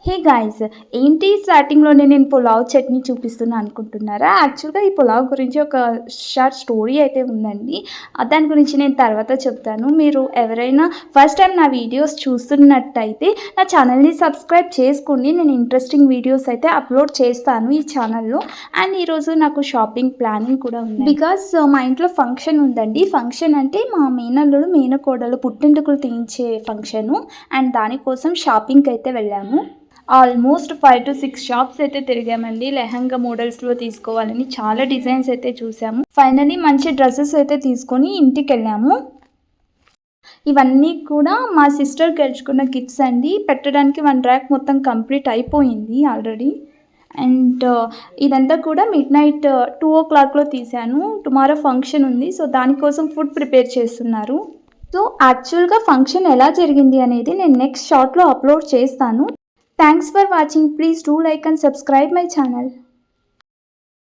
Hey guys, ఏంటి స్టార్టింగ్‌లోనే నేను పులావ్ చట్నీ చూపిస్తున్నా అనుకుంటున్నారా? యాక్చువల్‌గా ఈ పులావ్ గురించి ఒక షార్ట్ స్టోరీ అయితే ఉందండి. దాని గురించి నేను తర్వాత చెప్తాను. మీరు ఎవరైనా ఫస్ట్ టైం నా వీడియోస్ చూస్తున్నట్టయితే నా ఛానల్‌ని సబ్స్క్రైబ్ చేసుకోండి. నేను ఇంట్రెస్టింగ్ వీడియోస్ అయితే అప్లోడ్ చేస్తాను ఈ ఛానల్‌లో. అండ్ ఈరోజు నాకు షాపింగ్ ప్లానింగ్ కూడా ఉంది. బికాస్ మా ఇంట్లో ఫంక్షన్ ఉందండి. ఫంక్షన్ అంటే మా మేనల్లుడు, మేనకోడలు పుట్టెంటుకలు తీయించే ఫంక్షను. అండ్ దానికోసం షాపింగ్‌కి అయితే వెళ్ళాము. ఆల్మోస్ట్ 5-6 షాప్స్ అయితే తిరిగామండి. లెహంగా మోడల్స్‌లో తీసుకోవాలని చాలా డిజైన్స్ అయితే చూసాము. ఫైనల్లీ మంచి డ్రెసెస్ అయితే తీసుకొని ఇంటికెళ్ళాము. ఇవన్నీ కూడా మా సిస్టర్ గెలుచుకున్న గిఫ్ట్స్ అండి. పెట్టడానికి 1 ర్యాక్ మొత్తం కంప్లీట్ అయిపోయింది ఆల్రెడీ. అండ్ ఇదంతా కూడా మిడ్‌నైట్ 2:00లో తీశాను. టుమారో ఫంక్షన్ ఉంది. సో, దానికోసం ఫుడ్ ప్రిపేర్ చేస్తున్నారు. సో, యాక్చువల్‌గా ఫంక్షన్ ఎలా జరిగింది అనేది నేను నెక్స్ట్ షార్ట్‌లో అప్లోడ్ చేస్తాను. Thanks for watching. Please do like and subscribe my channel.